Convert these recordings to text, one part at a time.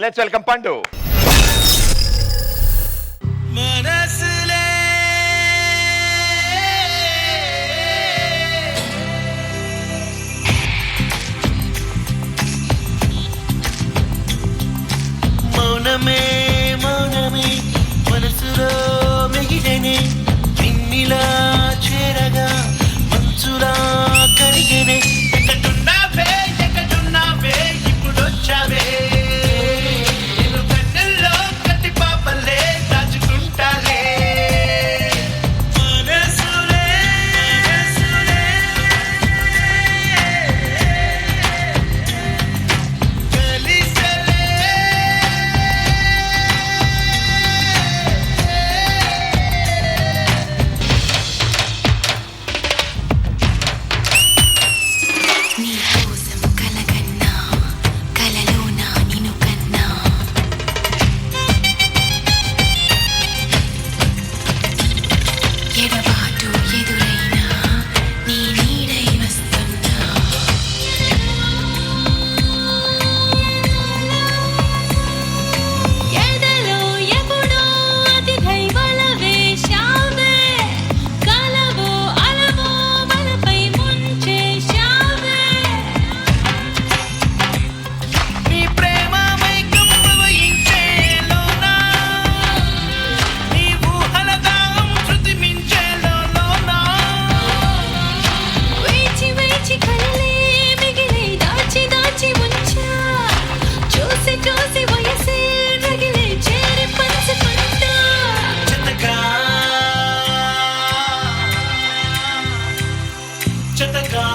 Let's welcome పండు. మనసులే మౌనమే మౌనమే మనసులో మిగిలనే నిన్నిలా చేరగా మంచులా కరిగనే ఎక్కడున్నావే ఎక్కడున్నావే ఇప్పుడు వచ్చావే నిన్ను కన్నుల్లో కట్టి పాపలే దాచుకుంటాలే మనసులే మనసులే కలిసలే నీ కోసం కలగన్నా కలలోన నిన్ను కన్నా ఎడబాటు ఎదురైనా నీ నీడై వస్తున్నా ఎదలో ఎప్పుడో అతిథై వల వేశావే కలవో అలవో వలపై ముంచేశావే నీ ప్రేమ మైకం ప్రవహించేలోనా నీ ఊహల దాహం శృతి మించేలోనా వేచి వేచి కలలే మిగిలే దాచి దాచి ఉంచా చూసి చూసి వయసే రగిలే చేరి పంచుకుంటా చెతగా చెతగా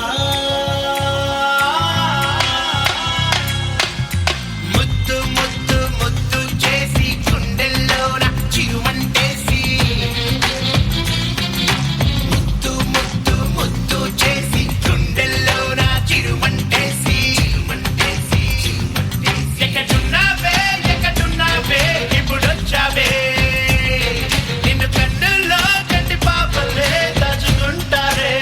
ముద్దు ముద్దు ముద్దు చేసి గుండెల్లోన చిరుమంటేసి ముద్దు ముద్దు ముద్దు చేసి గుండెల్లోన చిరుమంటేసి చిరుమంటేసి ఎక్కడున్నావే ఎక్కడున్నావే ఇప్పుడొచ్చావే నిన్ను కన్నుల్లో కట్టి పాపలే దాచుకుంటారే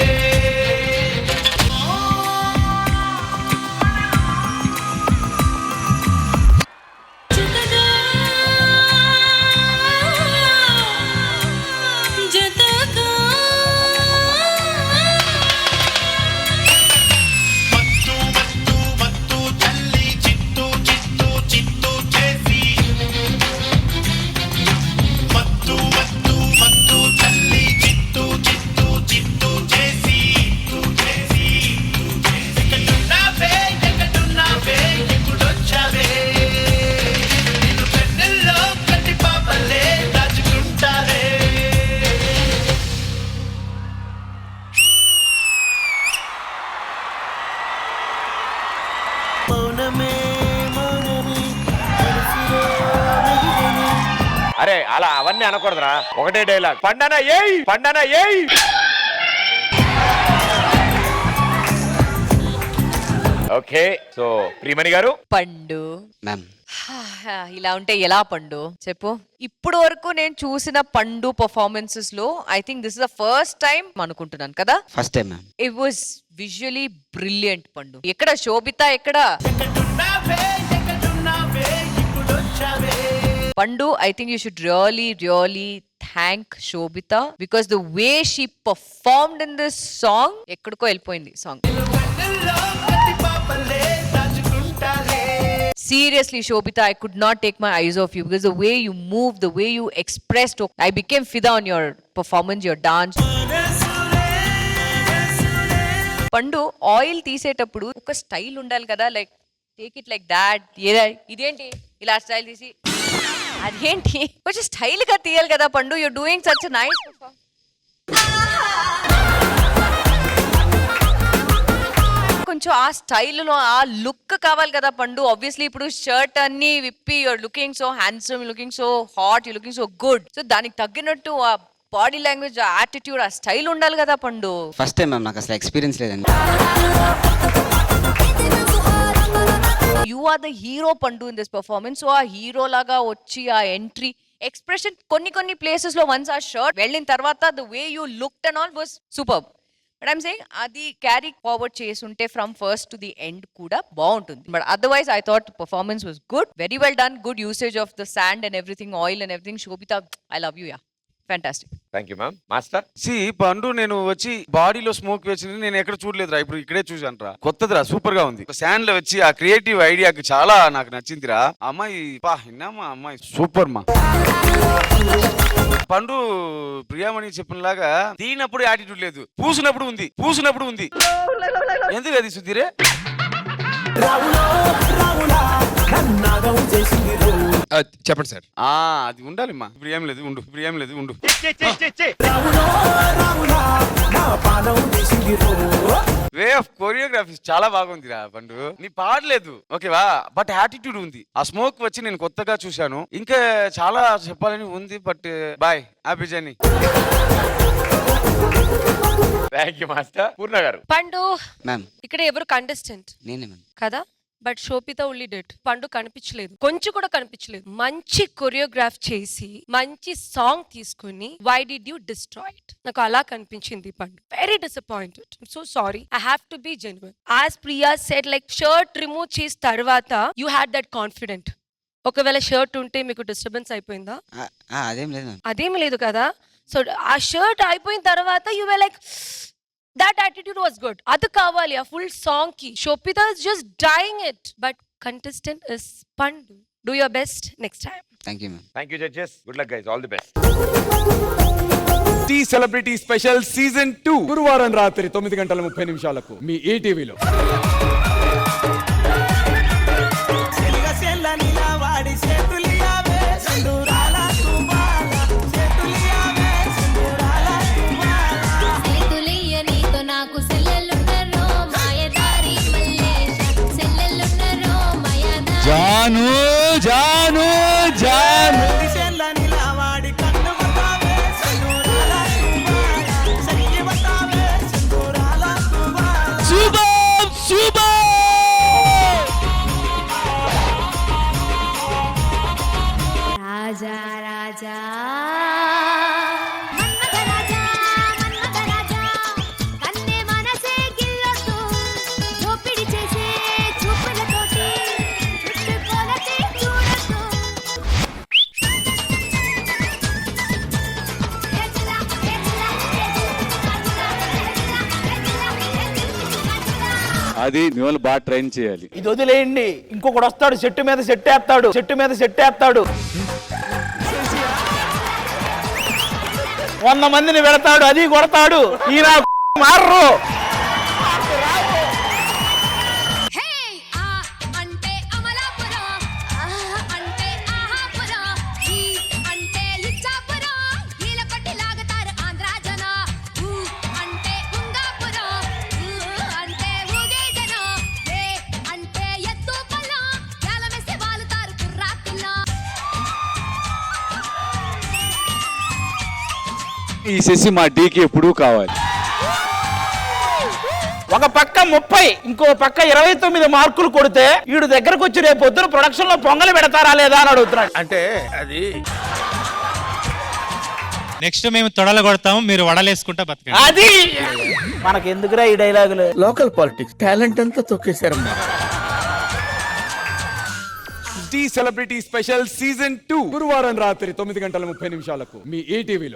జతగా జతగా మత్తు మత్తు మత్తు తల్లి చిత్తు చిత్తు చిత్తు చేసి మత్తు మత్తు మత్తు తల్లి చిత్తు చిత్తు చిత్తు చేసి ఎక్కడున్నావే ఎక్కడున్నావే ఎప్పుడొచ్చావే నిన్ను కన్నుల్లో కట్టి పాపలే దాచుకుంటారే మౌనమే మౌనమే మనసులో మిగిలనే అరే అలా అవన్నీ అనకూడదురా, ఒకటే డైలాగ్. పండనా ఏయ్ పండనా ఏయ్. ఓకే, సో ప్రియమణి గారు. పండు మ్యామ్ ఇలా ఉంటే ఎలా పండు చెప్పు. ఇప్పుడు వరకు నేను చూసిన పండు పర్ఫార్మెన్సెస్ లో I think this is the first time అనుకుంటున్నాను కదా. First time ma'am. It was visually brilliant పండు. ఎక్కడ శోభిత ఎక్కడ ఎక్కడున్నావే ఎక్కడున్నావే ఇప్పుడొచ్చావే పండు? I think you should really thank Sobhita because the way she performed in this song ఎక్కడికో వెళ్ళిపోయింది సాంగ్. కన్నుల్లో కట్టి పాపలే దాచుకుంటాలే Seriously, Shobita, I could not take my eyes off you because the way you moved, the way you expressed, I became fida on your performance, your dance. పండు oil తీసేటప్పుడు ఒక style ఉండాలి కదా, like take it like that. ఇదేంటి ఇలా style తీసి అదేంటి కొంచెం స్టైల్ గా తీయాలి కదా పండు. You're doing such nice. కొంచెం ఆ స్టైల్లో ఆ లుక్ కావాలి కదా పండు. ఆబ్వియస్లీ ఇప్పుడు షర్ట్ అన్ని విప్పి your looking so handsome, looking so hot, you looking so good. So దానికి తగ్గినట్టు ఆ బాడీ లాంగ్వేజ్, ఆ యాటిట్యూడ్, ఆ స్టైల్ ఉండాలి కదా పండు. ఫస్ట్ టైం మ్యామ్, నాకు అసలు ఎక్స్పీరియన్స్ లేదండి. యు ఆర్ ద హీరో పండు ఇన్ దిస్ పర్ఫార్మెన్స్. సో ఆ హీరో లాగా వచ్చి ఆ ఎంట్రీ ఎక్స్ప్రెషన్ కొన్ని ప్లేసెస్ లో వన్స్ ఆ షర్ట్ వెళ్ళిన తర్వాత the way you looked and all was super. But I'm saying అది క్యారీ ఫార్వర్డ్ చేసుంటే from first to the end కూడా బాగుంటుంది. But otherwise I thought performance was good, very well done, good usage of the sand and everything, oil and everything. Sobhita, I love you. Yeah, fantastic. Thank you ma'am. Master పండు నేను వచ్చి బాడీలో smoke వేసింది నేను ఎక్కడ చూడలేదురా, ఇప్పుడు ఇక్కడే చూసాను రా. కొత్తదిరా, సూపర్ గా ఉంది. శాండ్ లో వచ్చి ఆ క్రియేటివ్ ఐడియాకి చాలా నాకు నచ్చిందిరా. అమ్మాయి విన్నామా, అమ్మాయి సూపర్ మా. పండు ప్రియామణి చెప్పినలాగా తీనప్పుడు యాటిట్యూడ్ లేదు, పూసినప్పుడు ఉంది. ఎందుకు అది సుధీరే? చెప్పండి సార్. అది ఉండాలి మా. ఇప్పుడు ఏం లేదు ఉండు. వే ఆఫ్ కొరియోగ్రఫీ చాలా బాగుందిరా పండు. నీ పాడలేదు ఓకేవా, బట్ యాటిట్యూడ్ ఉంది. ఆ స్మోక్ వచ్చి నేను కొత్తగా చూశాను. ఇంకా చాలా చెప్పాలని ఉంది, but bye, happy journey. Thank you master. Purna గారు. పండు మ్యామ్. ఇక్కడ ఎవరు కంటెస్టెంట్ నేనే మ్యామ్. కదా, బట్ శోభిత ఉల్లి డెడ్. పండు కనిపించలేదు, కొంచెం కూడా కనిపించలేదు. మంచి కొరియోగ్రాఫ్ చేసి మంచి సాంగ్ తీసుకుని why did you destroy it? నాకు అలా కనిపించింది పండు. Very disappointed. So sorry, I have to be genuine. As Priya said, like shirt remove చేసిన తర్వాత యూ హ్యాడ్ దట్ కాన్ఫిడెంట్. ఒకవేళ షర్ట్ ఉంటే మీకు డిస్టర్బెన్స్ అయిపోయిందా? అదేం లేదు మ్యామ్. అదేమి లేదు కదా. సో ఆ షర్ట్ అయిపోయిన తర్వాత you way like that attitude was good. Adu kavali a full song ki. Shobhita is just dying it, but contestant is Pandu. Do your best next time. Thank you ma'am. Thank you judges. Good luck guys, all the best. T celebrity special season 2 గురువారం రాత్రి 9:30 మీ ఈటీవీలో. జాను జాను జాను శుభం శుభం. రాజా రాజా అది మిమ్మల్ని బాగా train చేయాలి. ఇది వదిలేయండి, ఇంకొకడు వస్తాడు, చెట్టు మీద సెట్టేస్తాడు. 100 మందిని వెళతాడు, అది కొడతాడు. ఈయన మారరు. అంటే అమలాపురం, అంటే ఆహాపురం, ఈ అంటే ఇచ్చాపురం, ఈల కొట్టి లాగుతారు ఆంధ్రా జన. అంటే ఉంగాపురం, అంటే ఊగే జనం, ఏ అంటే ఎత్తు పొలం, ఏలమేసి వాలుతారు కుర్రాకుల్లో. ఈ సెసి మా డీకి ఎప్పుడూ కావాలి. ఒక పక్క 30, ఇంకో పక్క 29 మార్కులు కొడితే వీడు దగ్గరకు వచ్చి రేపు పొద్దున ప్రొడక్షన్ లో పొంగలు పెడతారా లేదా అని అడుగుతున్నాడు. అంటే అది నెక్స్ట్ మేము తొడలు కొడతాము, మీరు వడలేసుకుంటా బతకండి. అది మనకెందుకురా ఈ డైలాగులు? లోకల్ పాలిటిక్స్ టాలెంట్ అంతా తొక్కేశారమ్మా. టీ సెలబ్రిటీ స్పెషల్ సీజన్ 2 గురువారం రాత్రి 9:30 మీ ఈటీవీలో.